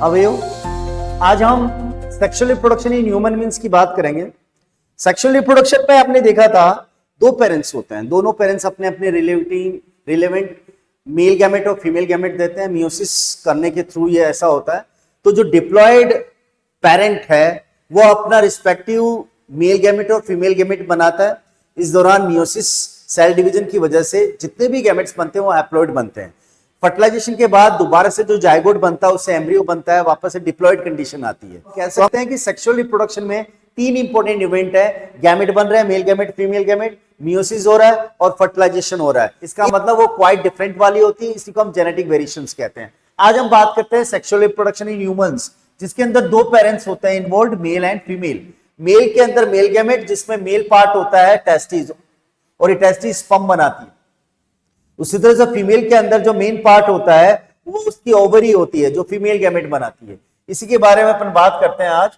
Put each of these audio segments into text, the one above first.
अवयव। आज हम sexual reproduction in human beings की बात करेंगे। सेक्सुअल रिप्रोडक्शन में आपने देखा था दो पेरेंट्स होते हैं, दोनों पेरेंट्स अपने अपने रिलेवेंट मेल गैमेट और फीमेल गैमेट देते हैं। मियोसिस करने के थ्रू ये ऐसा होता है। तो जो डिप्लॉयड पेरेंट है वो अपना रिस्पेक्टिव मेल गैमेट और फीमेल गैमेट बनाता है। इस दौरान मियोसिस सेल डिवीजन की वजह से जितने भी गैमेट्स बनते हैं वो हैप्लॉइड बनते हैं। फर्टिलाइजेशन के बाद दोबारा से जो जाइगोट बनता है उससे एम्ब्रियो बनता है, वापस से डिप्लॉयड कंडीशन आती है। कह सकते हैं कि सेक्सुअल रिप्रोडक्शन में तीन इंपॉर्टेंट इवेंट है, गैमेट बन रहा है, male gamete female gamete, meiosis हो रहा है और फर्टिलाइजेशन हो रहा है। इसका मतलब वो क्वाइट डिफरेंट वाली होती है, इसी को हम जेनेटिक वेरिएशंस कहते हैं। आज हम बात करते हैं सेक्सुअल रिप्रोडक्शन इन ह्यूमंस, जिसके अंदर दो पेरेंट्स होते हैं involve, male and female. Male के अंदर मेल गैमेट जिसमें मेल पार्ट होता है टेस्टिस और ये टेस्टिस स्पर्म बनाती है। उसी तरह से फीमेल के अंदर जो मेन पार्ट होता है वो उसकी ओवरी होती है जो फीमेल गैमेट बनाती है। इसी के बारे में अपन बात करते हैं आज।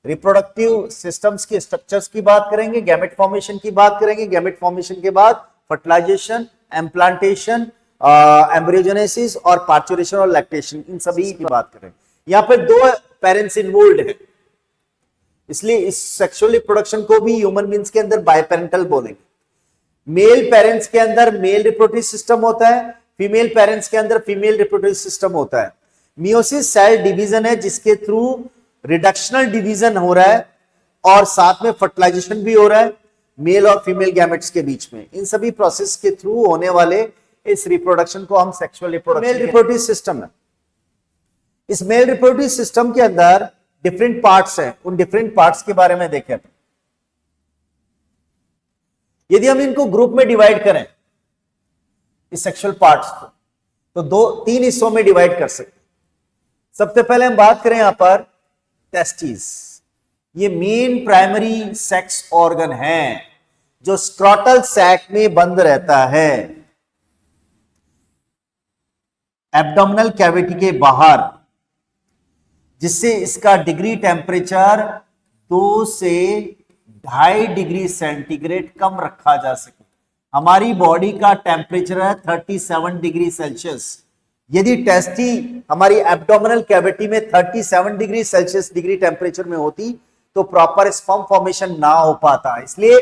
रिप्रोडक्टिव सिस्टम्स के स्ट्रक्चर्स की बात करेंगे, गैमेट फॉर्मेशन की बात करेंगे, गैमेट फॉर्मेशन के बाद फर्टिलाइजेशन, एम्प्लांटेशन, एम्ब्रियोजेनेसिस और पार्चुरेशन और लैक्टेशन, इन सभी की बात करेंगे। यहाँ पे दो पेरेंट्स इन्वॉल्व है, इसलिए इस सेक्सुअल रिप्रोडक्शन को भी ह्यूमन बीइंग्स के अंदर बायपेरेंटल बोलेंगे। मेल पेरेंट्स के अंदर मेल रिप्रोडक्टिव सिस्टम होता है, फीमेल पेरेंट्स के अंदर फीमेल रिप्रोडक्टिव सिस्टम होता है। मियोसिस सेल डिवीजन है जिसके थ्रू रिडक्शनल डिवीजन हो रहा है और साथ में फर्टिलाइजेशन भी हो रहा है मेल और फीमेल गैमेट्स के बीच में। इन सभी प्रोसेस के थ्रू होने वाले इस रिप्रोडक्शन को हम sexual reproduction, male reproductive system है। इस मेल रिप्रोडक्टिव सिस्टम के अंदर डिफरेंट पार्ट्स हैं, उन डिफरेंट पार्ट्स के बारे में देखें। यदि हम इनको ग्रुप में डिवाइड करें इस सेक्सुअल पार्ट्स को, तो तीन हिस्सों में डिवाइड कर सकते हैं। सबसे पहले हम बात करें यहां पर टेस्टिस। ये मेन प्राइमरी सेक्स ऑर्गन है जो स्क्रॉटल सैक में बंद रहता है, एब्डोमिनल कैविटी के बाहर, जिससे इसका डिग्री टेम्परेचर 2 से 2.5 डिग्री सेंटीग्रेड कम रखा जा सके। हमारी बॉडी का टेम्परेचर है 37 डिग्री सेल्सियस। यदि टेस्टी हमारी एब्डोमिनल कैविटी में 37 डिग्री सेल्सियस डिग्री टेम्परेचर में होती तो प्रॉपर स्पर्म फॉर्मेशन ना हो पाता। इसलिए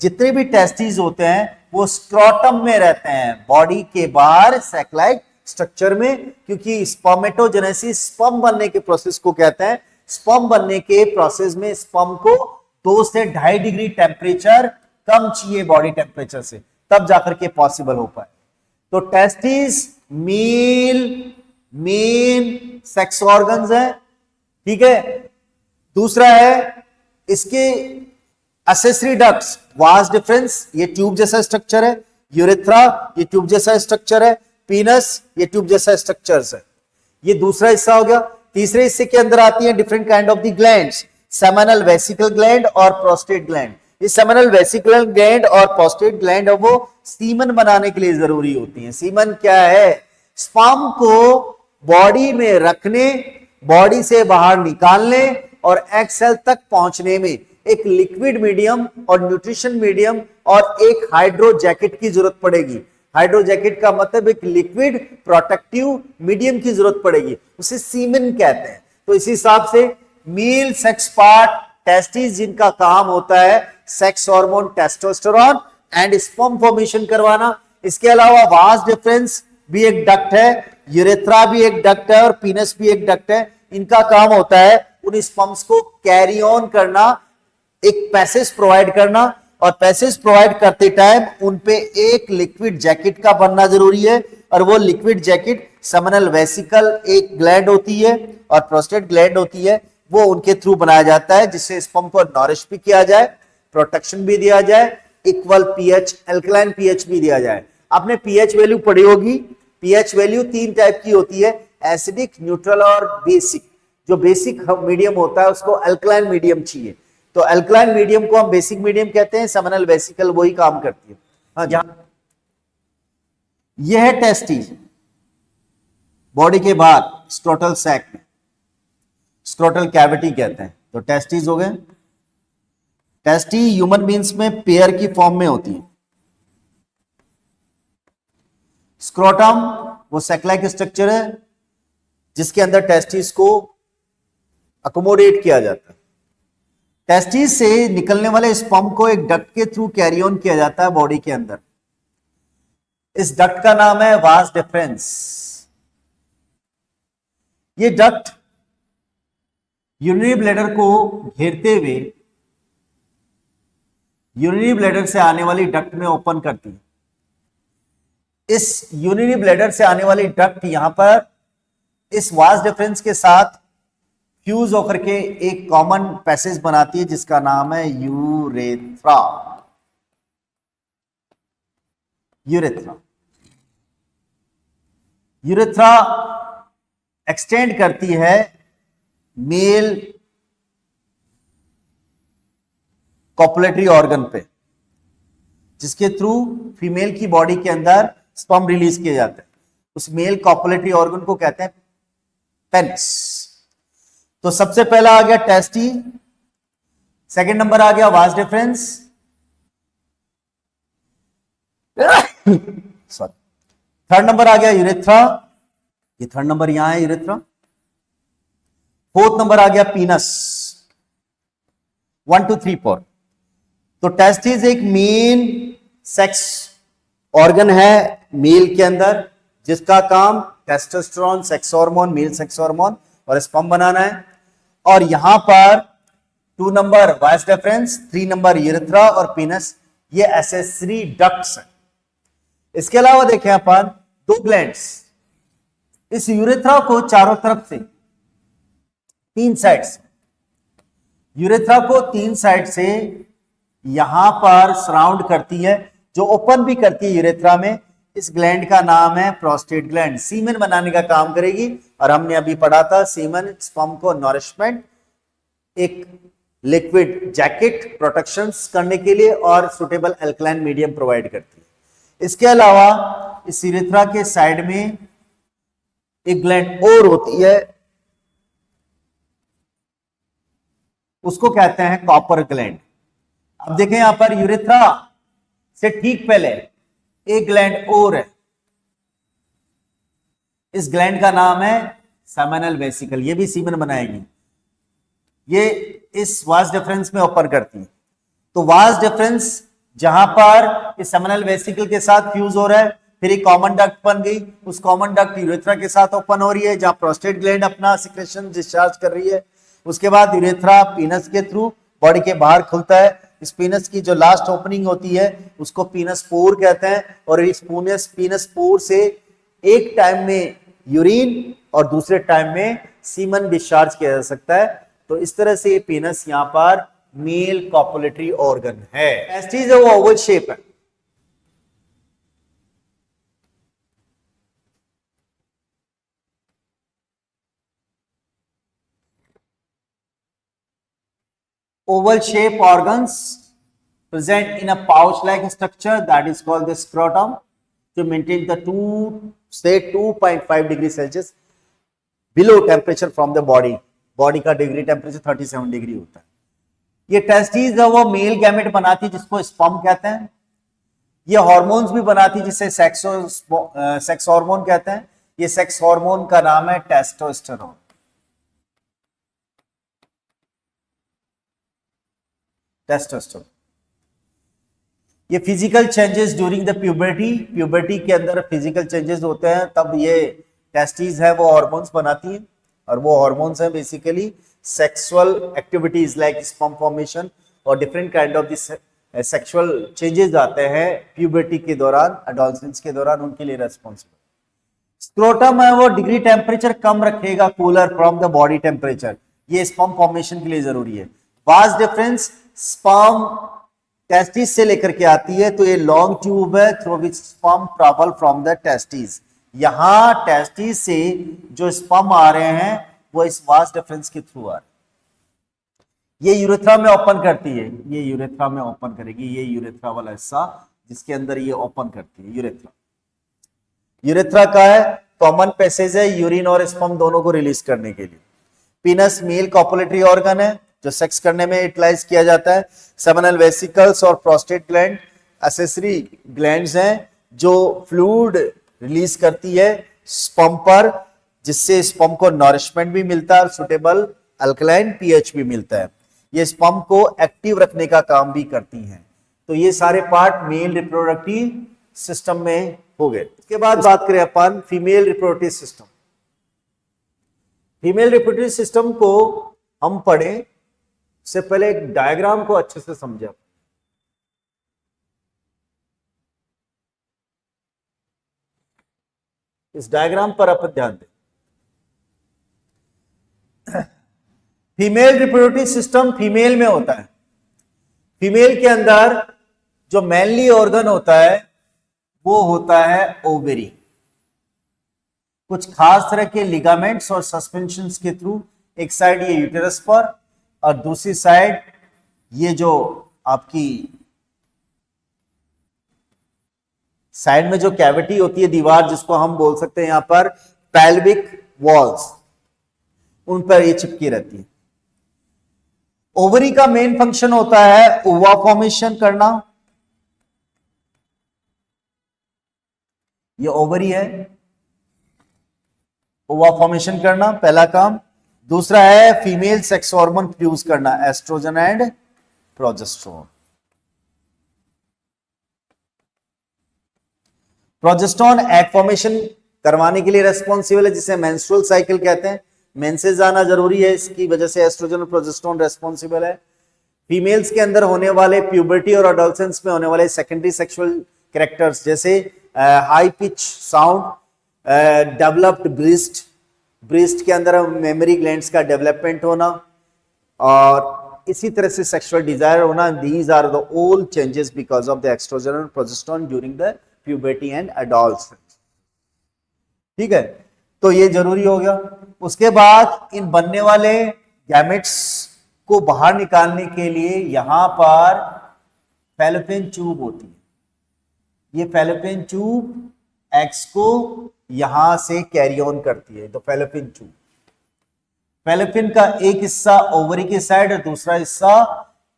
जितने भी टेस्टीज होते हैं वो स्क्रोटम में रहते हैं, बॉडी के बाहर सैकलाइट स्ट्रक्चर में, क्योंकि स्पर्मेटोजेनेसिस स्पर्म बनने के प्रोसेस को कहते हैं। स्पर्म बनने के प्रोसेस में स्पर्म को 2 से 2.5 डिग्री टेम्परेचर कम चाहिए बॉडी टेम्परेचर से, तब जाकर के पॉसिबल हो पाए। तो टेस्टिस मेन सेक्स ऑर्गन्स है, ठीक है। दूसरा है इसके एसेसरी डक्ट्स, वास डिफरेंस, ये ट्यूब जैसा स्ट्रक्चर है, यूरेथ्रा ये ट्यूब जैसा स्ट्रक्चर है, पीनस ये ट्यूब जैसा स्ट्रक्चर्स है। ये दूसरा हिस्सा हो गया। तीसरे हिस्से के अंदर आती है different kind of the glands, seminal vesicle gland और प्रोस्टेट ग्लैंड। ये सेमिनल वेसिकल ग्लैंड और प्रोस्टेट ग्लैंड है वो सीमन बनाने के लिए जरूरी होती है। सीमन क्या है? स्पर्म को बॉडी में रखने, बॉडी से बाहर निकालने और एग सेल तक पहुंचने में एक लिक्विड मीडियम और न्यूट्रिशन मीडियम और एक हाइड्रो जैकेट की जरूरत पड़ेगी। हाइड्रो जैकेट का मतलब एक लिक्विड प्रोटेक्टिव मीडियम की जरूरत पड़ेगी, उसे सीमन कहते हैं। तो इसी हिसाब से मेल सेक्स पार्ट टेस्टिस, जिनका काम होता है sex hormone testosterone and sperm formation करवाना। इसके अलावा वास डिफरेंस भी एक डक्ट है, यूरेथ्रा भी एक डक्ट है और पीनस भी एक डक्ट है। इनका काम होता है उन स्पर्म्स को कैरी ऑन करना, एक पैसेज प्रोवाइड करना, और पैसेज प्रोवाइड करते टाइम उन पे एक लिक्विड जैकेट का बनना जरूरी है। और वो लिक्विड जैकेट सेमिनल वेसिकल एक ग्लैंड होती है और प्रोस्टेट ग्लैंड होती है, वो उनके थ्रू बनाया जाता है, जिससे स्पर्म को नॉरिश भी किया जाए, प्रोटेक्शन भी दिया जाए, इक्वल पीएच, अल्कलाइन पीएच भी दिया जाए। आपने पीएच वैल्यू पढ़ी होगी। पीएच वैल्यू 3 टाइप की होती है, एसिडिक, न्यूट्रल और बेसिक। जो बेसिक मीडियम होता है उसको अल्कलाइन मीडियम चाहिए, तो अल्कलाइन मीडियम को हम बेसिक मीडियम कहते हैं। सेमिनल वेसिकल वही काम करती है। हाँ, यह है टेस्टिस, बॉडी के बाहर स्क्रोटल सैक में, स्क्रोटल कैविटी कहते हैं। तो टेस्टिस हो गए। टेस्टी ह्यूमन बींग्स में पेयर की फॉर्म में होती है। स्क्रोटम वो सैकलाइक स्ट्रक्चर है, जिसके अंदर टेस्टिस को अकोमोडेट किया जाता है। टेस्टिस से निकलने वाले स्पर्म को एक डक्ट के थ्रू कैरी ऑन किया जाता है बॉडी के अंदर। इस डक्ट का नाम है वास डिफरेंस। ये डक्ट यूरिनरी ब्लैडर को घेरते हुए यूरिनरी ब्लैडर से आने वाली डक्ट में ओपन करती है। इस यूरिनरी ब्लैडर से आने वाली डक्ट यहां पर इस वास डिफरेंस के साथ फ्यूज होकर के एक कॉमन पैसेज बनाती है जिसका नाम है यूरेथ्रा। यूरेथ्रा यूरेथ्रा एक्सटेंड करती है मेल कॉपुलेटरी ऑर्गन पे, जिसके थ्रू फीमेल की बॉडी के अंदर स्पर्म रिलीज किए जाते हैं। उस मेल कॉपुलेटरी ऑर्गन को कहते हैं पेनिस। तो सबसे पहला आ गया टेस्टी, सेकंड नंबर आ गया vas deferens, sorry, third number आ गया यूरेथ्रा, ये थर्ड नंबर यहां है यूरेथ्रा। फोर्थ नंबर आ गया पीनस। 1 2 3 4। तो टेस्टिस एक मेन सेक्स ऑर्गन है मेल के अंदर, जिसका काम testosterone sex hormone, male sex hormone और स्पर्म बनाना है। और यहां पर 2 number vas deferens, 3 number urethra और पीनस, ये एसेसरी डक्ट्स हैं। इसके अलावा देखें अपन 2 ग्लैंड्स। इस यूरेथ्रा को चारों तरफ से 3 साइड से, यूरेथ्रा को 3 साइड से यहां पर सराउंड करती है, जो ओपन भी करती है यूरेथ्रा में। इस ग्लैंड का नाम है प्रोस्टेट ग्लैंड। सीमेन बनाने का काम करेगी, और हमने अभी पढ़ा था सीमेन स्पर्म को नॉरिशमेंट, एक लिक्विड जैकेट प्रोटेक्शंस करने के लिए और सुटेबल अल्कलाइन मीडियम प्रोवाइड करती है। इसके अलावा इस यूरेथ्रा के साइड में एक ग्लैंड और होती है, उसको कहते हैं कॉपर ग्लैंड। अब देखें यहां पर यूरेथ्रा से ठीक पहले एक ग्लैंड और है, इस ग्लैंड का नाम है सेमिनल वेसिकल। ये भी सीमेन बनाएगी, ये इस वास डिफरेंस में ओपन करती है। तो वास डिफरेंस जहां पर इस सेमिनल वेसिकल के साथ फ्यूज हो रहा है, फिर एक कॉमन डक्ट बन गई, उस कॉमन डक्ट यूरेथ्रा के साथ ओपन हो रही है, जहां प्रोस्टेट ग्लैंड अपना सिक्रेशन डिस्चार्ज कर रही है। उसके बाद यूरेथ्रा पीनस के थ्रू बॉडी के बाहर खुलता है। इस पीनस की जो लास्ट ओपनिंग होती है उसको पीनस पोर कहते हैं, और इस पीनस पोर से एक टाइम में यूरिन और दूसरे टाइम में सीमन डिस्चार्ज किया जा सकता है। तो इस तरह से ये पीनस यहां पर मेल कॉपुलेटरी ऑर्गन है। टेस्टिस है वो ओवल शेप है। Oval shape organs present in a pouch-like structure that is called the scrotum to maintain the 2.5 degree Celsius below temperature from the body. Body का डिग्री टेम्परेचर 37 डिग्री होता है। ये testis है वो male gamete बनाती है जिसको स्पर्म कहते हैं। ये हार्मोन्स भी बनाती है जिसे सेक्स हार्मोन कहते हैं। ये सेक्स हार्मोन का नाम है टेस्टोस्टेरोन। टेस्टोस्टेरोन ये physical changes during the puberty के अंदर फिजिकल चेंजेस होते हैं, तब ये टेस्टिस है वो हार्मोन्स बनाती हैं। और वो हार्मोन्स हैं basically sexual activities like sperm formation और different kind of this sexual changes आते हैं प्यूबर्टी के दौरान, एडोलसेंस के दौरान, उनके लिए रेस्पॉन्सिबल। स्क्रोटम है वो डिग्री टेम्परेचर कम रखेगा, cooler from the body temperature. ये स्पर्म फॉर्मेशन के लिए जरूरी है। वास डिफरेंस स्पर्म टेस्टिस से लेकर के आती है, तो ये लॉन्ग ट्यूब है through which sperm travel from the testis. यहां टेस्टिस से जो स्पर्म आ रहे हैं वो इस वास डिफरेंस के थ्रू आ रहे हैं। ये यूरेथ्रा में ओपन करती है, ये यूरेथ्रा में ओपन करेगी, ये यूरेथ्रा वाला हिस्सा जिसके अंदर ये ओपन करती है यूरेथ्रा। यूरेथ्रा का है कॉमन पैसेज है यूरिन और स्पर्म दोनों को रिलीज करने के लिए। पीनस मेल कॉपुलेटरी ऑर्गन है जो सेक्स करने में यूटिलाइज किया जाता है। सेमिनल वेसिकल्स और प्रोस्टेट ग्लैंड एसेसरी ग्लैंड्स हैं जो फ्लूइड रिलीज करती है स्पर्म पर। जिससे स्पर्म को नॉरिशमेंट भी मिलता है और सुटेबल अल्कलाइन पीएच भी मिलता है। ये स्पर्म को एक्टिव रखने का काम भी करती हैं। तो ये सारे पार्ट मेल रिप्रोडक्टिव सिस्टम में हो गए। उसके बाद बात करें अपन female reproductive system. Female reproductive system को हम पढ़े से पहले एक डायग्राम को अच्छे से समझे। इस डायग्राम पर अपन ध्यान दें। फीमेल रिप्रोडक्टिव सिस्टम फीमेल में होता है। फीमेल के अंदर जो मेनली ऑर्गन होता है वो होता है ओवरी। कुछ खास तरह के लिगामेंट्स और सस्पेंशंस के थ्रू एक साइड ये यूटेरस पर और दूसरी साइड ये जो आपकी साइड में जो कैविटी होती है दीवार, जिसको हम बोल सकते हैं यहां पर पेल्विक वॉल्स, उन पर ये चिपकी रहती है। ओवरी का मेन फंक्शन होता है ओवा फॉर्मेशन करना। ये ओवरी है, ओवा फॉर्मेशन करना पहला काम। दूसरा है फीमेल सेक्स हार्मोन प्रोड्यूस करना, oestrogen and progesterone. Progesterone egg formation करवाने के लिए रेस्पॉन्सिबल है, जिसे मेंस्ट्रुअल साइकिल कहते हैं। मेंसेस आना जरूरी है, इसकी वजह से एस्ट्रोजन और प्रोजेस्टेरोन रेस्पॉन्सिबल है। फीमेल्स के अंदर होने वाले प्यूबर्टी और एडोलसेंस में होने वाले सेकेंडरी सेक्सुअल कैरेक्टर्स जैसे high pitch sound, developed breast, breast के अंदर मेमोरी ग्लैंड्स का डेवलपमेंट होना और इसी तरह से सेक्सुअल डिजायर होना, these are the all changes because of the oestrogen और progesterone during the puberty and adolescence. ठीक है, तो ये जरूरी हो गया। उसके बाद इन बनने वाले गैमेट्स को बाहर निकालने के लिए यहां पर फैलोपियन ट्यूब होती है। ये फैलोपियन ट्यूब एग्स को यहां से कैरी ऑन करती है। तो फैलोपियन ट्यूब, फैलोपियन का एक हिस्सा ओवरी की साइड और दूसरा हिस्सा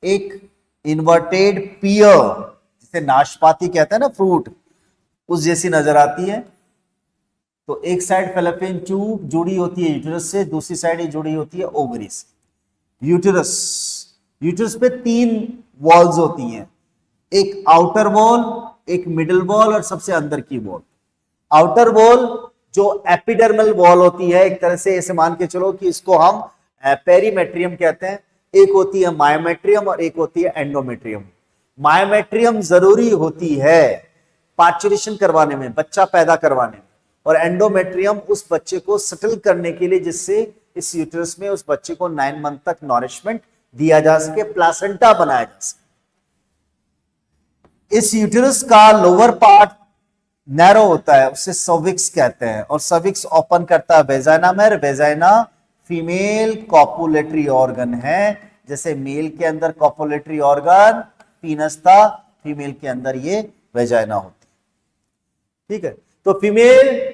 एक इन्वर्टेड पियर, जिसे नाशपाती कहते हैं ना, फ्रूट, उस जैसी नजर आती है। तो एक साइड फैलोपियन ट्यूब जुड़ी होती है यूटेरस से, दूसरी साइड ये जुड़ी होती है ओवरी से। यूटेरस, यूटेरस पे 3 वॉल्स होती हैं, एक आउटर वॉल, एक मिडिल वॉल और सबसे अंदर की वॉल। आउटर वॉल जो एपिडर्मल वॉल होती है, एक तरह से ऐसे मान के चलो कि इसको हम पेरीमेट्रियम कहते हैं। एक होती है मायोमेट्रियम और एक होती है एंडोमेट्रियम। मायोमेट्रियम जरूरी होती है पार्चुरेशन करवाने में, बच्चा पैदा करवाने में, और एंडोमेट्रियम उस बच्चे को सेटल करने के लिए, जिससे इस यूटेरस में उस बच्चे को 9 मंथ तक नॉरिशमेंट दिया जा सके, प्लासेंटा बनाया जा सके। इस यूटेरस का लोअर पार्ट नैरो होता है, उसे सर्विक्स कहते हैं, और सर्विक्स ओपन करता है वेजाइना में। वेजाइना फीमेल कॉपुलेटरी ऑर्गन है, जैसे मेल के अंदर कॉपुलेटरी ऑर्गन पीनस था, फीमेल के अंदर ये वेजाइना होती है। ठीक है, तो फीमेल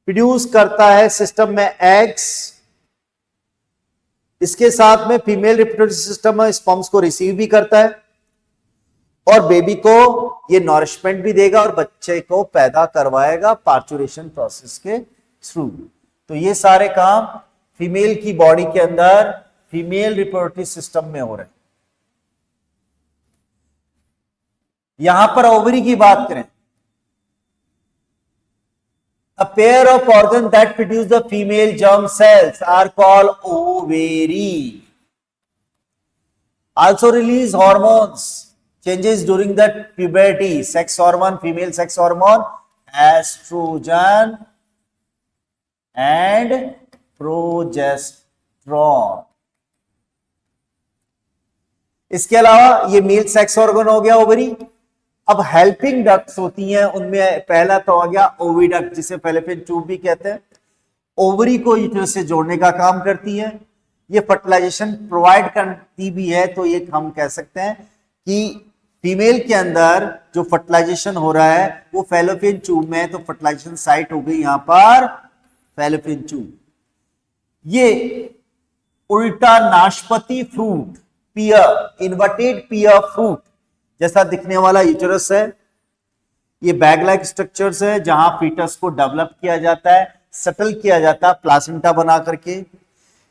प्रोड्यूस करता है सिस्टम में एग्स, इसके साथ में फीमेल रिप्रोडक्टिव सिस्टम में स्पर्म्स को रिसीव भी करता है और बेबी को ये नॉरिशमेंट भी देगा और बच्चे को पैदा करवाएगा पार्चुरेशन प्रोसेस के थ्रू। तो ये सारे काम फीमेल की बॉडी के अंदर फीमेल रिप्रोडक्टिव सिस्टम में हो रहे हैं। यहां पर ओवरी की बात करें, a pair of organs that produce the female germ cells are called ovary. Also release hormones, changes during the puberty, sex hormone, female sex hormone, estrogen and progesterone. इसके अलावा ये मेल सेक्स ऑर्गन हो गया ovary. अब helping ducts होती हैं, उनमें पहला तो आ गया ओविडक्ट, जिसे फैलोपियन ट्यूब भी कहते हैं। ओवरी को यूटेरस से जोड़ने का काम करती है, ये फर्टिलाइजेशन प्रोवाइड करती भी है। तो ये हम कह सकते हैं कि फीमेल के अंदर जो फर्टिलाइजेशन हो रहा है वो फैलोपियन ट्यूब में है, तो फर्टिलाइजेशन साइट हो गई यहां पर फैलोपियन ट्यूब। ये उल्टा नाशपाती फ्रूट, पियर, इन्वर्टेड पियर फ्रूट जैसा दिखने वाला यूटेरस है। ये बैग लाइक स्ट्रक्चर्स है जहां फीटस को डेवलप किया जाता है, सटल किया जाता है प्लासेंटा बना करके।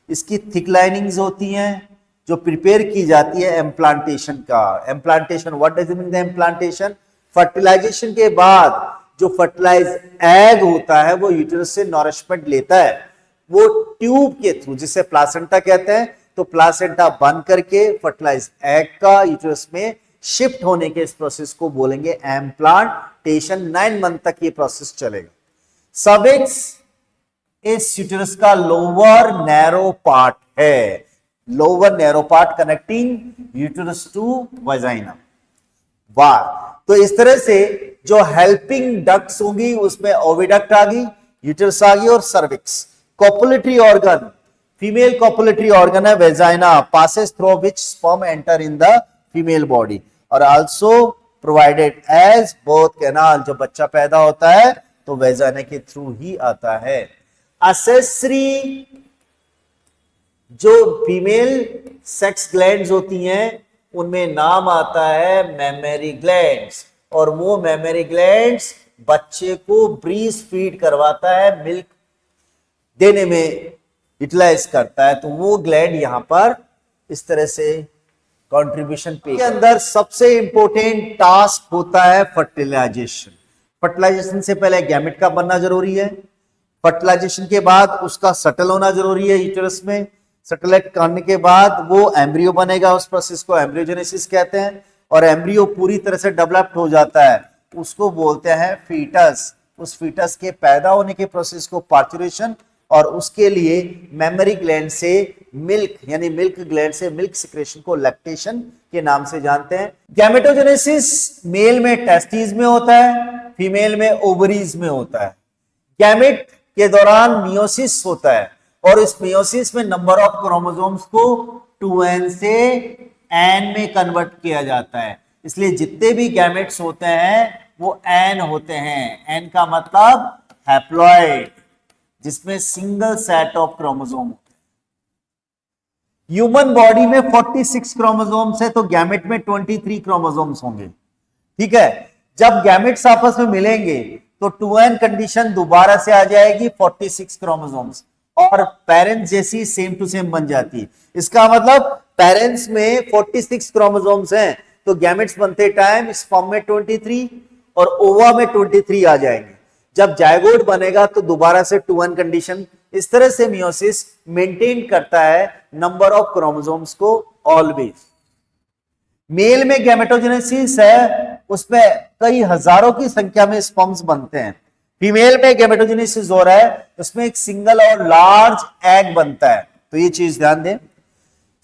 इसकी थिक लाइनिंग्स होती हैं जो प्रिपेयर की जाती है एम्प्लांटेशन का। Implantation, what does it mean the implantation? Fertilisation के बाद जो फर्टिलाइज एग होता है वो यूटेरस से नॉरिशमेंट लेता है, वो ट्यूब के थ्रू, जिसे प्लासेंटा कहते हैं, तो प्लासेंटा बन करके फर्टिलाइज एग का यूटेरस में शिफ्ट होने के इस प्रोसेस को बोलेंगे एम्प्लांटेशन। 9 मंथ तक ये प्रोसेस चलेगा। सर्विक्स इस यूटेरस का लोअर नैरो पार्ट है, lower narrow part connecting uterus to vagina. वाह, तो इस तरह से जो हेल्पिंग डक्ट्स होंगी उसमें ओविडक्ट आ गई, यूटेरस आ गई और cervix. Copulatory organ, female copulatory organ है vagina, passes through which sperm enter in the female body और also provided as birth canal. जब बच्चा पैदा होता है तो वेजाइना के थ्रू ही आता है। असेसरी जो फीमेल सेक्स ग्लैंड्स होती हैं उनमें नाम आता है मेमरी ग्लैंड्स, और वो मेमरी ग्लैंड्स बच्चे को ब्रीस्ट फीड करवाता है, मिल्क देने में यूटिलाइज करता है। तो वो ग्लैंड यहां पर इस तरह से कंट्रीब्यूशन पे। के अंदर सबसे इंपॉर्टेंट टास्क होता है फर्टिलाइजेशन। फर्टिलाइजेशन से पहले गैमेट का बनना जरूरी है, फर्टिलाइजेशन के बाद उसका सटल होना जरूरी है यूटेरस में, सटेलाइट करने के बाद वो एम्ब्रियो बनेगा, उस प्रोसेस को एम्ब्रियोजेनेसिस कहते हैं, और एम्ब्रियो पूरी तरह से डेवलप्ड हो जाता है उसको बोलते हैं फीटस। उस फीटस के पैदा होने के प्रोसेस को पार्चुरेशन, और उसके लिए मेमरी ग्लैंड से मिल्क यानी मिल्क ग्लैंड से मिल्क सिक्रेशन को लैक्टेशन के नाम से जानते हैं। गैमेटोजेनेसिस मेल में टेस्टिस में होता है, फीमेल में ओवरीज में होता है। गैमेट के दौरान मियोसिस होता है और इस मियोसिस में नंबर ऑफ क्रोमोसोम्स को 2n से n में कन्वर्ट किया जाता है, इसलिए जितने भी गैमेट्स होते हैं वो n होते हैं। n का मतलब हैप्लॉइड, जिसमें single set of chromosome. Human body में 46 क्रोमोसोम्स है तो गैमेट में 23 क्रोमोसोम्स होंगे, ठीक है। जब गैमेट्स आपस में मिलेंगे तो 2n कंडीशन दोबारा से आ जाएगी 46 क्रोमोसोम्स, और पेरेंट्स जैसी सेम टू सेम बन जाती है। इसका मतलब पेरेंट्स में 46 क्रोमोसोम्स हैं तो गैमेट्स बनते टाइम स्पर्म में 23 और ओवा में 23 आ जाएंगे। जब जायगोट बनेगा तो दोबारा से 2n कंडीशन। इस तरह से मियोसिस मेंटेन करता है नंबर ऑफ क्रोमोसोम्स को ऑलवेज। मेल में गैमेटोजेनेसिस है, उसमें कई हजारों की संख्या में स्पर्म्स बनते हैं। फीमेल में गैमेटोजेनेसिस हो रहा है, उसमें एक सिंगल और लार्ज एग बनता है, तो ये चीज ध्यान दें।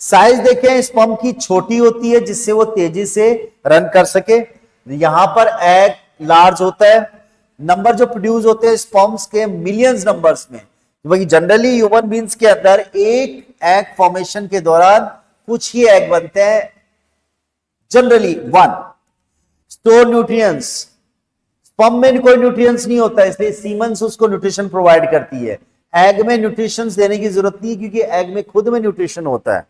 साइज देखें, स्पर्म की छोटी होती है जिससे वो तेजी से रन कर सके। यहां पर एग लार्ज होता है। नंबर जो प्रोड्यूस होते हैं स्पर्म्स के मिलियंस नंबर्स में। वही जनरली ह्यूमन बींग्स के अंदर एक एग फॉर्मेशन के दौरान कुछ ही एग बनते हैं, जनरली 1। स्टोर न्यूट्रिएंट्स, स्पर्म में कोई न्यूट्रिएंट्स नहीं होता इसलिए सीमेंस उसको न्यूट्रिशन प्रोवाइड करती है। एग में न्यूट्रिशन देने की जरूरत नहीं क्योंकि एग में खुद में न्यूट्रिशन होता है।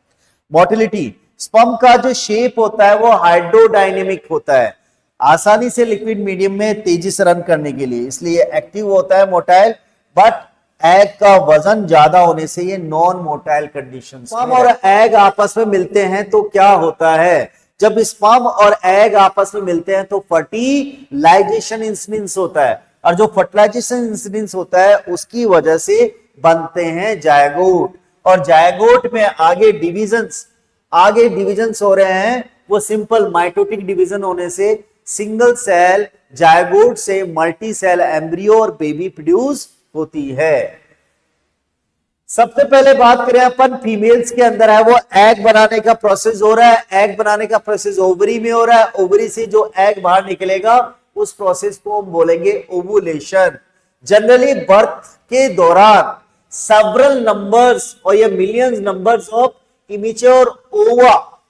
मोटिलिटी, स्पर्म का जो शेप होता है वो हाइड्रोडायनेमिक होता है, आसानी से लिक्विड मीडियम में तेजी से रन करने के लिए, इसलिए एक्टिव होता है, मोटाइल। बट एग का वजन ज्यादा होने से ये नॉन मोटाइल कंडीशन। स्पर्म और एग आपस में मिलते हैं तो क्या होता है? जब स्पर्म और एग आपस में मिलते हैं तो फर्टिलाइजेशन इंसिडेंस होता है, और जो फर्टिलाइजेशन इंसिडेंस होता है उसकी वजह से बनते हैं जायगोट, और जायगोट में आगे डिविजन्स हो रहे हैं वो सिंपल माइटोटिक डिवीजन होने से सिंगल सेल जायगोट से मल्टी सेल एम्ब्रियो और बेबी प्रोड्यूस होती है। सबसे पहले बात करें अपन फीमेल्स के अंदर है वो एग बनाने का प्रोसेस हो रहा है। एग बनाने का प्रोसेस ओवरी में हो रहा है, ओवरी से जो एग बाहर निकलेगा उस प्रोसेस को हम बोलेंगे ओवुलेशन। जनरली बर्थ के दौरान सेवरल नंबर्स और ये मिलियंस नंबर्स ऑफ इमेच्योर ओवा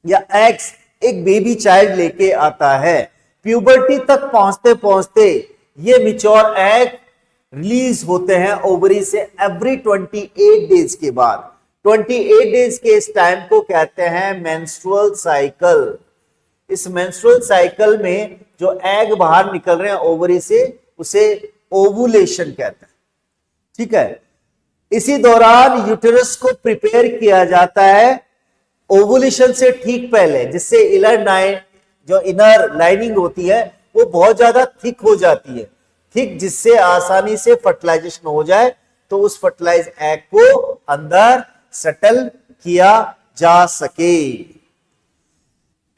या एग्स एक बेबी चाइल्ड लेके आता है। प्यूबर्टी तक पहुंचते पहुंचते ये मिच्योर एग रिलीज होते हैं ओवरी से एवरी 28 डेज के बाद। 28 डेज के इस टाइम को कहते हैं मेंस्ट्रुअल साइकिल। इस मेंस्ट्रुअल साइकिल में जो एग बाहर निकल रहे हैं ओवरी से उसे ओवुलेशन कहते हैं। ठीक है। इसी दौरान यूटेरस को प्रिपेयर किया जाता है ओवुलेशन से ठीक पहले, जिससे इनर लाइनिंग होती है वो बहुत ज्यादा थिक हो जाती है, ठीक, जिससे आसानी से फर्टिलाइजेशन हो जाए, तो उस फर्टिलाइज एग को अंदर सेटल किया जा सके।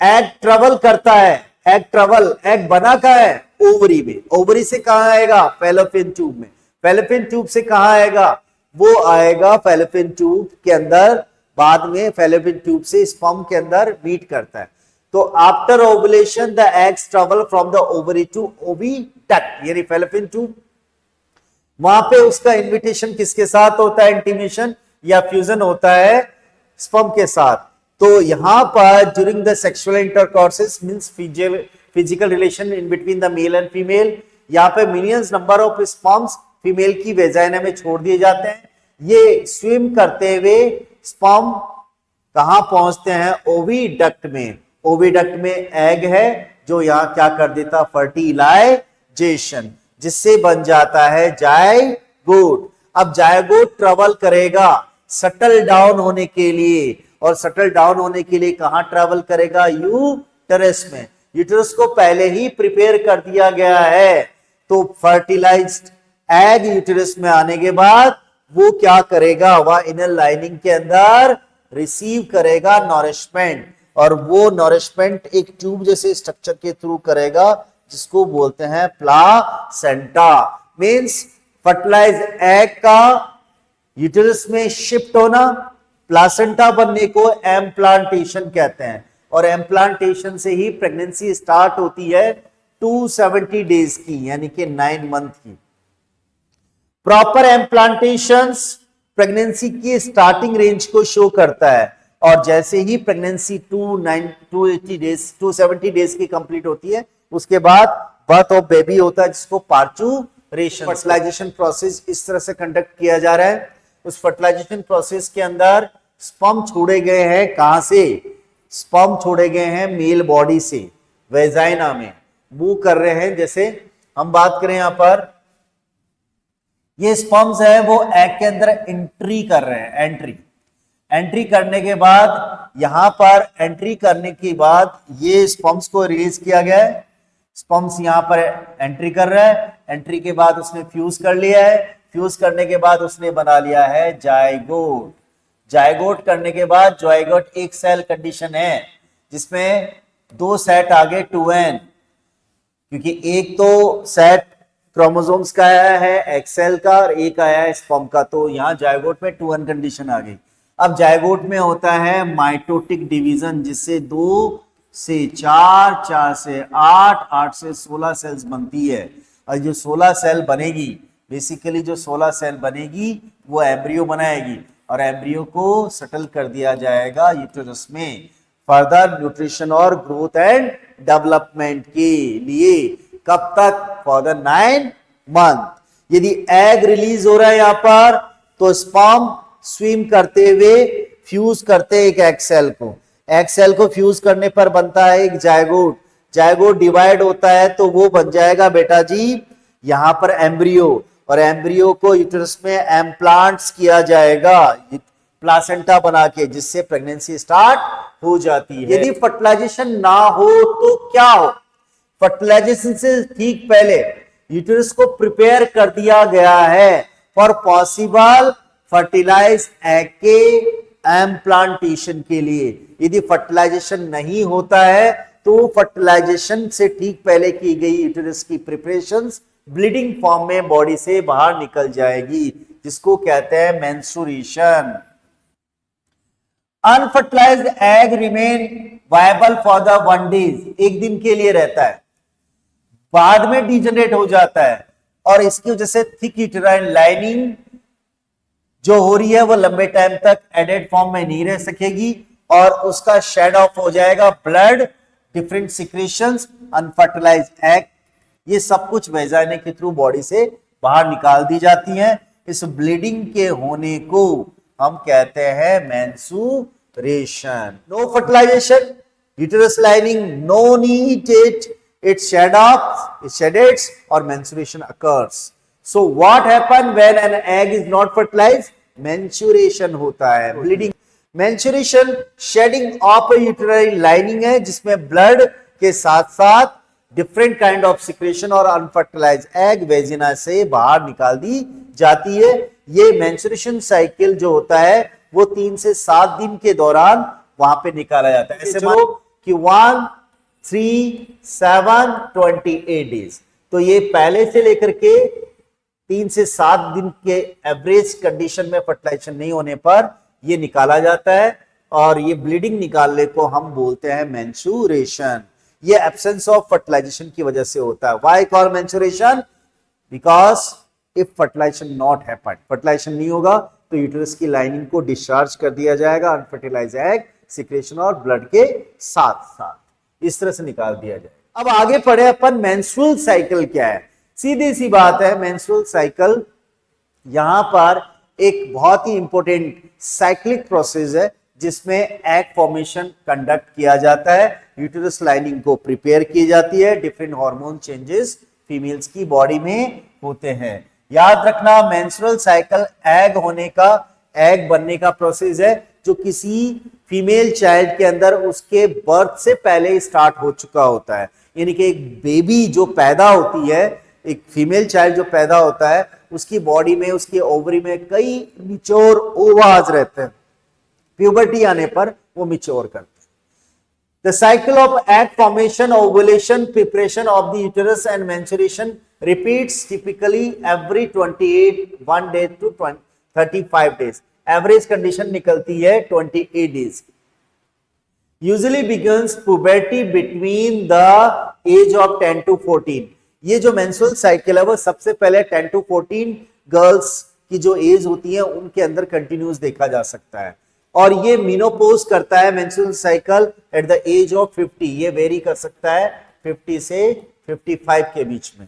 एग ट्रेवल करता है, एग बना कहां है? ओवरी में। ओवरी से कहां आएगा? फैलोपियन ट्यूब में। फैलोपियन ट्यूब से कहां आएगा? वो आएगा फैलोपियन ट्यूब के अंदर, बाद में फैलोपियन ट्यूब से स्पर्म के अंदर मीट करता है। तो after ovulation the eggs travel from the ovary to oviduct, यानी फैलोपियन ट्यूब। वहां पे उसका इन्विटेशन किसके साथ होता है? इंटीमेशन या फ्यूजन होता है स्पर्म के साथ। तो यहां पर during the sexual intercourses means physical relation in between the male and female, यहाँ पे millions number of sperms female की वेजाइना में छोड़ दिए जाते हैं। ये स्विम करते हुए स्पर्म कहां पहुंचते हैं? ओविडक्ट में। ओविडक्ट में एग है जो यहां क्या कर देता? फर्टिलाइजेशन, जिससे बन जाता है जायगोट। अब जायगोट ट्रेवल करेगा सटल डाउन होने के लिए, और सटल डाउन होने के लिए कहां ट्रेवल करेगा? यूटेरस में। यूटेरस को पहले ही प्रिपेयर कर दिया गया है, तो फर्टिलाइज्ड एग यूटेरस में आने के बाद वो क्या करेगा? वह इनर लाइनिंग के अंदर रिसीव करेगा नॉरिशमेंट, और वो नॉरिशमेंट एक ट्यूब जैसे स्ट्रक्चर के थ्रू करेगा, जिसको बोलते हैं प्लासेंटा। मींस फर्टिलाइज एग का यूटेरस में शिफ्ट होना, प्लासेंटा बनने को एम्प्लांटेशन कहते हैं, और एम्प्लांटेशन से ही प्रेगनेंसी स्टार्ट होती है 270 डेज की, यानी कि 9 मंथ की। प्रॉपर एम्प्लांटेशन प्रेगनेंसी की स्टार्टिंग रेंज को शो करता है, और जैसे ही प्रेगनेंसी 270 डेज की कंप्लीट होती है, उसके बाद बर्थ ऑफ बेबी होता है, जिसको पार्चुरेशन। फर्टिलाइजेशन प्रोसेस इस तरह से कंडक्ट किया जा रहा है। उस फर्टिलाइजेशन प्रोसेस के अंदर स्पर्म छोड़े गए हैं, कहां से? स्पर्म छोड़े गए हैं मेल बॉडी से, वेजाइना में मूव कर रहे हैं। जैसे हम बात करें यहां पर, ये स्पर्म्स है वो एग के अंदर एंट्री कर रहे हैं। एंट्री करने के बाद, यहां पर एंट्री करने के बाद ये स्पर्म्स को रिलीज किया गया है। स्पर्म्स यहां पर एंट्री कर रहा है, एंट्री के बाद उसने फ्यूज कर लिया है, फ्यूज करने के बाद उसने बना लिया है जायगोट। जायगोट करने के बाद, जायगोट एक सेल कंडीशन है जिसमें 2 सेट आगे 2n, क्योंकि एक तो सेट क्रोमोसोम्स का आया है एक्सेल का, और एक आया है स्पर्म का, तो यहां जायगोट में 2n कंडीशन आ गई। अब जायगोट में होता है माइटोटिक डिवीजन, जिससे 2 से 4, 4 से 8, 8 से 16 सेल्स बनती है। और जो 16 सेल बनेगी, बेसिकली जो 16 सेल बनेगी वो एम्ब्रियो बनाएगी, और एम्ब्रियो को सेटल कर दिया जाएगा यूटेरस में फर्दर न्यूट्रिशन और ग्रोथ एंड डेवलपमेंट के लिए। कब तक? For the 9 month. यदि एग रिलीज हो रहा है यहां पर, तो स्पर्म स्विम करते हुए फ्यूज करते हैं एक एग सेल को। एग सेल को फ्यूज करने पर बनता है एक जायगोट। जायगोट डिवाइड होता है तो वो बन जाएगा बेटा जी यहां पर एम्ब्रियो, और एम्ब्रियो को यूटेरस में एम्प्लांट्स किया जाएगा प्लासेंटा बना के, जिससे प्रेगनेंसी स्टार्ट हो जाती है। यदि फर्टिलाइजेशन ना हो तो क्या हो? फर्टिलाइजेशन से ठीक पहले यूटेरस को प्रिपेयर कर दिया गया है फॉर पॉसिबल फर्टिलाइज एग के एम्प्लांटेशन के लिए। यदि फर्टिलाइजेशन नहीं होता है तो फर्टिलाइजेशन से ठीक पहले की गई यूटेरस की प्रिपरेशंस ब्लीडिंग फॉर्म में बॉडी से बाहर निकल जाएगी, जिसको कहते हैं menstruation. Unfertilised egg remain viable for the 1 days, एक दिन के लिए रहता है, बाद में डिजेनरेट हो जाता है, और इसकी वजह से थिक यूटेराइन लाइनिंग जो हो रही है वो लंबे टाइम तक एडेड फॉर्म में नहीं रह सकेगी, और उसका शेड ऑफ हो जाएगा blood, different secretions, unfertilised egg, ये सब कुछ वेजाइना के थ्रू बॉडी से बाहर निकाल दी जाती हैं। इस ब्लीडिंग के होने को हम कहते हैं menstruation. No fertilisation, uterus lining no need it shed off, it shedded और menstruation occurs। So what happen when an egg is not fertilised? Menstruation होता है, bleeding. Menstruation shedding off uterine lining है, जिसमें ब्लड के साथ साथ different kind of secretion और unfertilise egg vagina से बाहर निकाल दी जाती है। ये मेंस्ट्रुएशन साइकिल जो होता है वो 3 से 7 दिन के दौरान वहां पे निकाला जाता है। ऐसे मानो कि 1, 3, 7, 28 डेज। तो ये पहले से लेकर के 3 से 7 दिन के एवरेज कंडीशन में फर्टिलाइजेशन नहीं होने पर ये निकाला जाता है, और ये ब्लीडिंग निकालने को हम बोलते हैं मेंस्ट्रुएशन। ये एब्सेंस ऑफ फर्टिलाइजेशन की वजह से होता है। Why call menstruation? Because if fertilisation not happened, fertilisation नहीं होगा तो यूटेरस की लाइनिंग को डिस्चार्ज कर दिया जाएगा, अनफर्टिलाइज्ड एग सिक्रेशन और ब्लड के साथ साथ इस तरह से निकाल दिया जाएगा। अब आगे पढ़े अपन, मेंस्ट्रुअल साइकिल क्या है। सीधी सी बात है, मेंस्ट्रुअल साइकिल यहां पर एक बहुत ही इंपॉर्टेंट साइक्लिक प्रोसेस है, जिसमें एग फॉर्मेशन कंडक्ट किया जाता है, यूटेरस लाइनिंग को प्रिपेयर की जाती है, डिफरेंट हार्मोन चेंजेस फीमेल्स की बॉडी में होते हैं। याद रखना, मेंस्ट्रुअल साइकिल एग होने का, एग बनने का प्रोसेस है, जो किसी फीमेल चाइल्ड के अंदर उसके बर्थ से पहले स्टार्ट हो चुका होता है। यानी कि एक बेबी जो पैदा होती है, एक फीमेल चाइल्ड जो पैदा होता है, उसकी बॉडी में, उसकी ओवरी में कई मिच्योर ओवाज रहते हैं। प्यूबर्टी आने पर वो मिच्योर करते हैं। The cycle of egg formation, ovulation, preparation of the uterus and menstruation repeats typically every 1 day to 35 days. Average condition निकलती है 28 days की। Usually begins puberty between the age of 10 to 14. ये जो menstrual cycle है वो सबसे पहले 10 to 14 girls की जो एज होती है उनके अंदर कंटिन्यूस देखा जा सकता है, और ये मेनोपॉज करता है menstrual cycle at the age of 50। ये वेरी कर सकता है 50 से 55 के बीच में।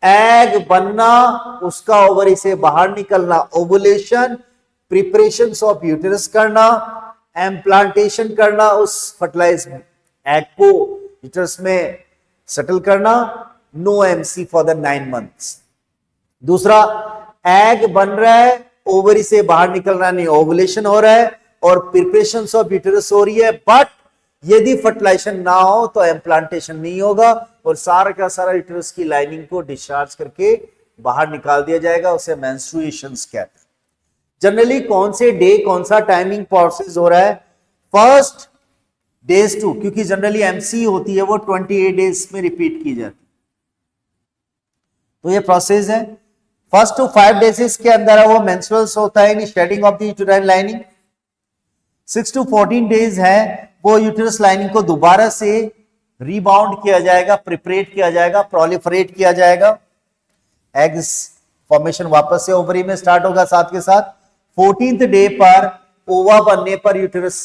एग बनना, उसका ओवरी से बाहर निकलना, ओवुलेशन, प्रिपरेशंस ऑफ यूटेरस करना, एम्प्लांटेशन करना, उस फर्टिलाइज एग को यूटेरस में सेटल करना, no MC for the 9 months। दूसरा, एग बन रहा है, ओवरी से बाहर निकल रहा नहीं, ओवुलेशन हो रहा है और प्रिपरेशन ऑफ यूटेरस हो रही है, बट यदि फर्टिलाइजेशन ना हो तो एम्प्लांटेशन नहीं होगा और सारा का सारा यूटेरस की लाइनिंग को डिस्चार्ज करके बाहर निकाल दिया जाएगा। उसे मेंस्ट्रुएशंस कहते हैं। जनरली कौन से डे, कौन सा टाइमिंग प्रोसेस हो रहा है? फर्स्ट डेज टू, क्योंकि जनरली एमसी होती है वो 28 डेज में रिपीट की जाती है, तो ये प्रोसेस है। फर्स्ट टू 5 डेज के अंदर है वो मेंस्ट्रुअल्स होता है, shedding of the uterine lining. 6 to 14 days है वो यूटेरस लाइनिंग को दोबारा से रीबाउंड किया जाएगा, प्रिपरेट किया जाएगा, प्रोलिफरेट किया जाएगा, एग्स फॉर्मेशन वापस से ओवरी में स्टार्ट होगा। साथ के साथ 14th डे पर ओवा बनने पर यूटेरस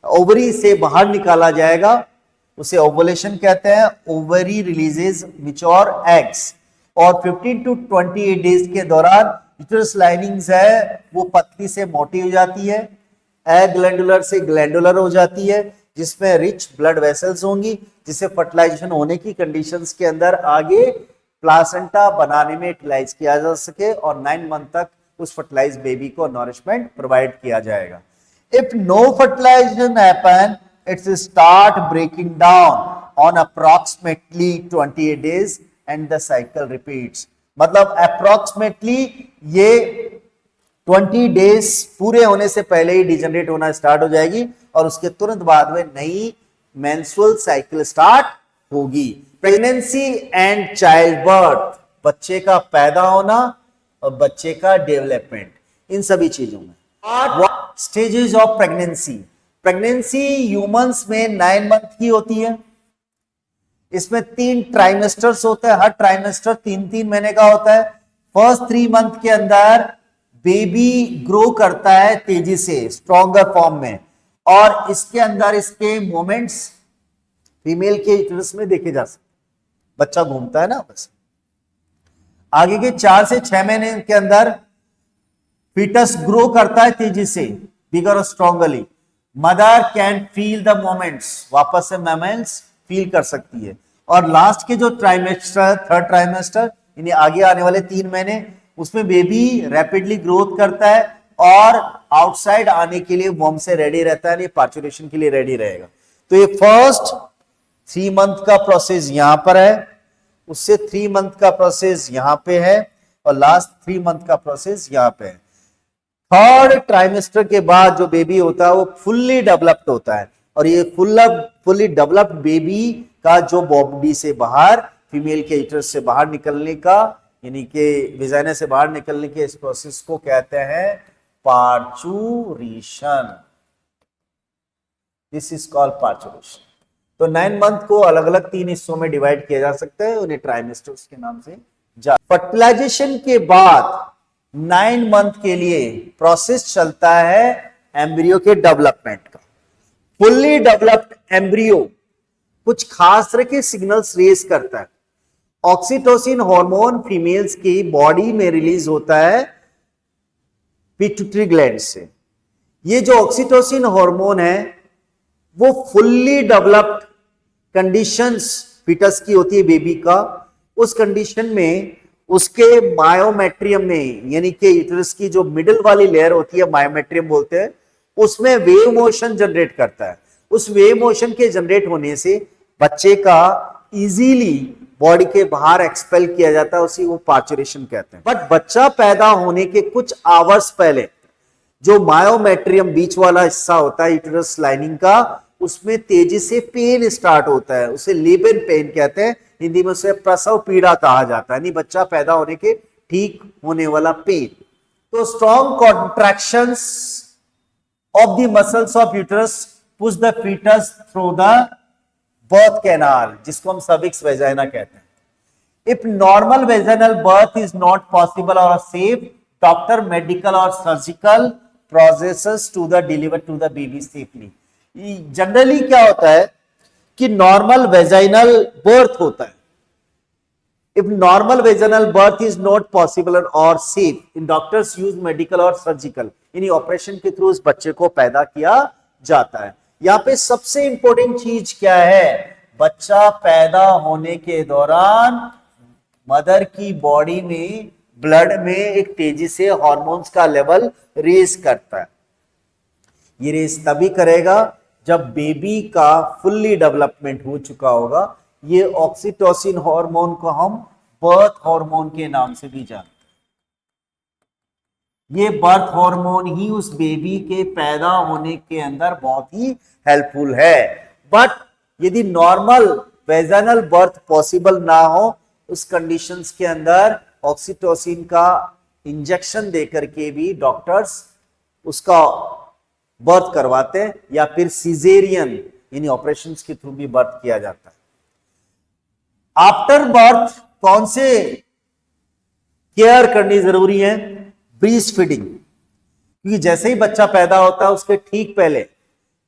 ओवरी से बाहर निकाला जाएगा, उसे ओवुलेशन कहते हैं। ओवरी रिलीजेस मैच्योर एग्स, और 15 to 28 डेज के दौरान यूटेरस लाइनिंग्स है वो पतली से मोटी हो जाती है, एग ग्लैंडुलर से ग्लैंडुलर हो जाती है, जिसमें रिच ब्लड वेसल्स होंगी, जिसे फर्टिलाइजेशन होने की कंडीशंस के अंदर आगे प्लासेंटा बनाने में यूटिलाइज किया जा सके और 9 मंथ तक उस फर्टिलाइज बेबी को नरिशमेंट प्रोवाइड किया जाएगा। If no fertilisation happen, it's start breaking down on approximately 28 days and the cycle repeats. मतलब अप्रॉक्सिमेटली ये 20 डेज पूरे होने से पहले ही डिजनरेट होना स्टार्ट हो जाएगी और उसके तुरंत बाद में नई मेंस्ट्रुअल साइकिल स्टार्ट होगी। प्रेगनेंसी एंड चाइल्ड बर्थ, बच्चे का पैदा होना और बच्चे का डेवलपमेंट, इन सभी चीजों में। Stages of pregnancy, pregnancy humans में 9 मंथ की होती है। इसमें 3 ट्राइमेस्टर्स होते हैं, हर ट्राइमेस्टर 3-3 महीने का होता है। फर्स्ट 3 मंथ के अंदर बेबी ग्रो करता है तेजी से, स्ट्रॉन्गर फॉर्म में, और इसके अंदर इसके मोमेंट्स फीमेल के यूटेरस में देखे जा सकते। बच्चा घूमता है ना, बस। आगे के 4 से 6 महीने के अंदर फीटस ग्रो करता है तेजी से, बिगर और strongerly. Mother can feel the moments, वापस से मोमेंट्स फील कर सकती है। और लास्ट के जो ट्राइमेस्टर, थर्ड ट्राइमेस्टर, यानी आगे आने वाले 3 महीने, उसमें बेबी रैपिडली ग्रोथ करता है और आउटसाइड आने के लिए वॉर्म से रेडी रहता है, पार्चुरेशन के लिए रेडी रहेगा। तो ये फर्स्ट 3 मंथ का प्रोसेस यहां पर है, उससे 3 मंथ का प्रोसेस यहां पे है और लास्ट 3 मंथ का प्रोसेस यहां पे है। थर्ड ट्राइमेस्टर के बाद जो बेबी होता है वो फुल्ली डेवलप्ड होता है, और ये फुल्ली डेवलप्ड बेबी का जो बॉडी से बाहर, फीमेल के यूट्रस से बाहर निकलने का, यानी कि विजाइना से बाहर निकलने के इस प्रोसेस को कहते हैं parturition. This is called parturition. तो 9 मंथ को अलग अलग 3 हिस्सों में डिवाइड किया जा सकता है, उन्हें ट्राइमेस्टर्स के नाम से फर्टिलाइजेशन के बाद 9 मंथ के लिए प्रोसेस चलता है एम्ब्रियो के डेवलपमेंट का। फुल्ली डेवलप्ड एम्ब्रियो कुछ खास तरह के सिग्नल्स रेज करता है। ऑक्सीटोसिन हार्मोन फीमेल्स की बॉडी में रिलीज होता है पिट्यूटरी ग्लैंड से। ये जो ऑक्सीटोसिन हार्मोन है वो फुल्ली डेवलप्ड कंडीशंस फीटस की होती है बेबी का। उस कंडीशन में उसके मायोमेट्रियम में, यानी कि यूट्रस की जो मिडिल वाली लेयर होती है मायोमेट्रियम बोलते हैं, उसमें वेव मोशन जनरेट करता है। उस वेव मोशन के जनरेट होने से बच्चे का इजीली बॉडी के बाहर एक्सपेल किया जाता है, उसी वो पार्चुरेशन कहते हैं। बट बच्चा पैदा होने के कुछ आवर्स पहले जो मायोमेट्रियम बीच वाला हिस्सा होता है यूट्रस लाइनिंग का, उसमें तेजी से पेन स्टार्ट होता है, उसे लेबर पेन कहते हैं, हिंदी में उसे प्रसव पीड़ा कहा जाता है, यानी बच्चा पैदा होने के ठीक होने वाला पेन। तो strong contractions of the muscles of uterus push the foetus through the birth canal, जिसको हम सर्विक्स वेजाइना कहते हैं। If normal vaginal birth is not possible और सेफ, डॉक्टर मेडिकल और surgical processes to the deliver to the baby safely. Generally क्या होता है कि नॉर्मल वेजाइनल बर्थ होता है। If normal vaginal birth is not possible और safe, in doctors use medical और सर्जिकल, यानी ऑपरेशन के थ्रू उस बच्चे को पैदा किया जाता है। यहां पे सबसे इंपॉर्टेंट चीज क्या है, बच्चा पैदा होने के दौरान मदर की बॉडी में, ब्लड में एक तेजी से हार्मोन्स का लेवल रेज करता है। ये रेज तभी करेगा जब बेबी का फुल्ली डेवलपमेंट हो चुका होगा। ये ऑक्सीटोसिन हार्मोन को हम बर्थ हार्मोन के नाम से भी जानते हैं। ये बर्थ हार्मोन ही उस बेबी के पैदा होने के अंदर बहुत ही हेल्पफुल है। बट यदि नॉर्मल वेजाइनल बर्थ पॉसिबल ना हो, उस कंडीशंस के अंदर ऑक्सीटोसिन का इंजेक्शन देकर के भी डॉक्टर्स उसका बर्थ करवाते हैं, या फिर सिजेरियन यानी ऑपरेशंस के थ्रू भी बर्थ किया जाता है। आफ्टर बर्थ कौन से केयर करनी जरूरी है, ब्रीस्ट फीडिंग, क्योंकि जैसे ही बच्चा पैदा होता है उसके ठीक पहले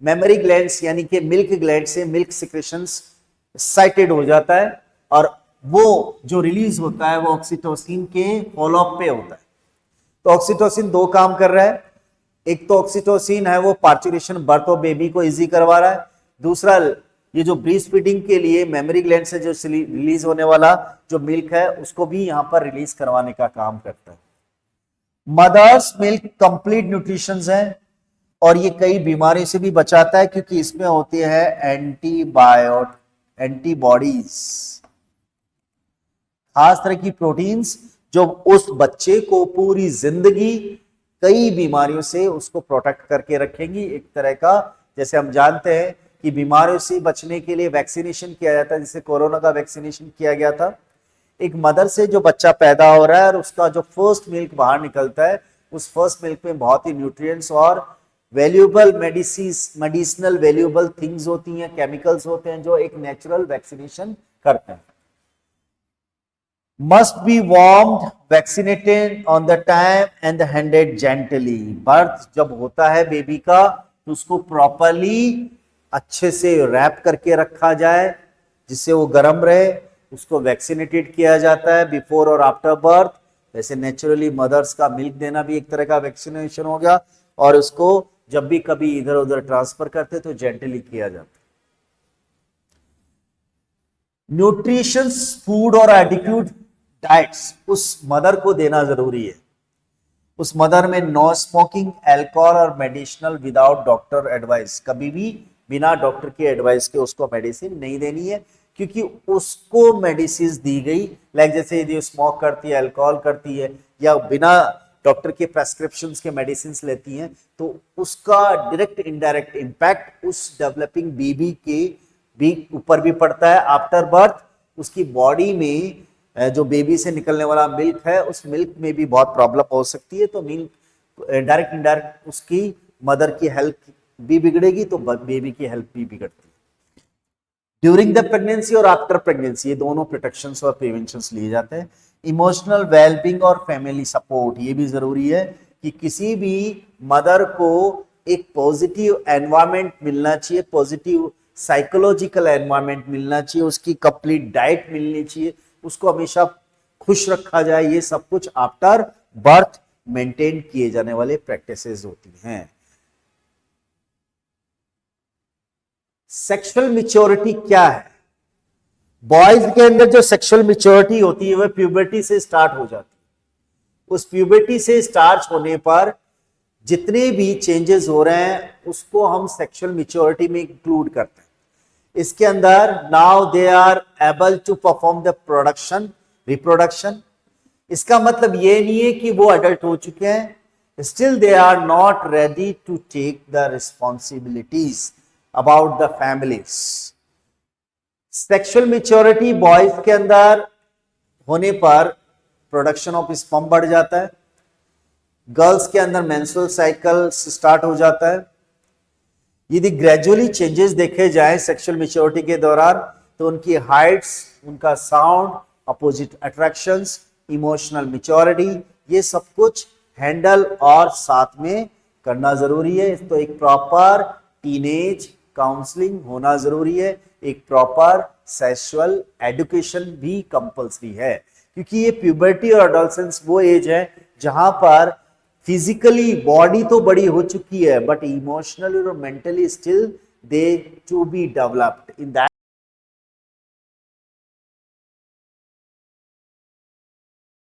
मेमरी ग्लैंड्स यानी कि मिल्क ग्लैंड से मिल्क सिक्रेशंस एक्साइटेड हो जाता है, और वो जो रिलीज होता है वो ऑक्सीटोसिन के फॉलोअप पे होता है। तो ऑक्सीटोसिन 2 काम कर रहा है। एक तो ऑक्सीटोसिन है वो पार्चुरेशन, बर्थ ऑफ बेबी को इजी करवा रहा है। दूसरा, ये जो ब्रीस्ट फीडिंग के लिए मेमरी ग्लैंड से जो रिलीज होने वाला जो मिल्क है उसको भी यहां पर रिलीज करवाने का काम करता है। मदर्स मिल्क कंप्लीट न्यूट्रिशन है, और ये कई बीमारी से भी बचाता है, क्योंकि इसमें होती है एंटीबॉडीज, खास तरह की प्रोटीन्स जो उस बच्चे को पूरी जिंदगी कई बीमारियों से उसको प्रोटेक्ट करके रखेंगी। एक तरह का, जैसे हम जानते हैं कि बीमारियों से बचने के लिए वैक्सीनेशन किया जाता है, जैसे कोरोना का वैक्सीनेशन किया गया था। एक मदर से जो बच्चा पैदा हो रहा है और उसका जो फर्स्ट मिल्क बाहर निकलता है, उस फर्स्ट मिल्क में बहुत ही न्यूट्रिएंट्स और वैल्यूएबल मेडिसिनल वैल्यूएबल थिंग्स होती हैं, केमिकल्स होते हैं, जो एक नेचुरल वैक्सीनेशन करते हैं। Must be warmed, vaccinated on the time and handed gently. Birth जब होता है बेबी का तो उसको प्रॉपरली अच्छे से रैप करके रखा जाए जिससे वो गर्म रहे। उसको वैक्सीनेटेड किया जाता है बिफोर और आफ्टर बर्थ। वैसे नेचुरली मदर्स का मिल्क देना भी एक तरह का वैक्सीनेशन हो गया, और उसको जब भी कभी इधर उधर ट्रांसफर करते तो जेंटली किया जाता। न्यूट्रिशंस फूड और एडिक्यूट डाइट्स उस मदर को देना जरूरी है। उस मदर में नो स्मोकिंग, अल्कोहल और मेडिसिनल विदाउट डॉक्टर एडवाइस, कभी भी बिना डॉक्टर की एडवाइस के उसको मेडिसिन नहीं देनी है, क्योंकि उसको मेडिसिन दी गई, लाइक जैसे यदि स्मोक करती है, अल्कोहल करती है या बिना डॉक्टर के प्रेस्क्रिप्शन के मेडिसिन लेती हैं, तो उसका डायरेक्ट इनडायरेक्ट इंपैक्ट उस डेवलपिंग बेबी के भी ऊपर भी पड़ता है। आफ्टर बर्थ उसकी बॉडी में जो बेबी से निकलने वाला मिल्क है, उस मिल्क में भी बहुत प्रॉब्लम हो सकती है। तो मिल्क डायरेक्ट इनडायरेक्ट उसकी मदर की हेल्थ भी बिगड़ेगी, तो बेबी की हेल्थ भी बिगड़ती है। ड्यूरिंग द प्रेगनेंसी और आफ्टर प्रेगनेंसी ये दोनों प्रोटेक्शन और प्रिवेंशन लिए जाते हैं। इमोशनल वेलबींग और फैमिली सपोर्ट ये भी जरूरी है कि किसी भी मदर को एक पॉजिटिव एनवायरमेंट मिलना चाहिए, पॉजिटिव साइकोलॉजिकल एनवायरमेंट मिलना चाहिए, उसकी कंप्लीट डाइट मिलनी चाहिए, उसको हमेशा खुश रखा जाए। ये सब कुछ आफ्टर बर्थ मेंटेन किए जाने वाले प्रैक्टिसेस होती हैं। सेक्सुअल मैच्योरिटी क्या है? बॉयज के अंदर जो सेक्सुअल मैच्योरिटी होती है वह प्यूबर्टी से स्टार्ट हो जाती है। उस प्यूबर्टी से स्टार्ट होने पर जितने भी चेंजेस हो रहे हैं उसको हम सेक्सुअल मैच्योरिटी में इंक्लूड करते हैं। इसके अंदर now they are able to perform the reproduction. इसका मतलब ये नहीं है कि वो अडल्ट हो चुके हैं, still they are not ready to take the responsibilities about the families. Sexual maturity boys के अंदर होने पर प्रोडक्शन ऑफ स्पर्म बढ़ जाता है, गर्ल्स के अंदर मेंस्ट्रुअल साइकिल स्टार्ट हो जाता है। यदि ग्रेजुअली चेंजेस देखे जाए सेक्सुअल मैच्योरिटी के दौरान, तो उनकी हाइट्स, उनका sound, opposite attractions, emotional maturity, ये सब कुछ हैंडल और साथ में करना जरूरी है। तो एक प्रॉपर टीनेज काउंसलिंग होना जरूरी है, एक प्रॉपर सेक्सुअल एजुकेशन भी कंपल्सरी है, क्योंकि ये प्यूबर्टी और एडोलसेंस वो एज है जहां पर फिजिकली बॉडी तो बड़ी हो चुकी है बट इमोशनली और mentally still they to be developed. In that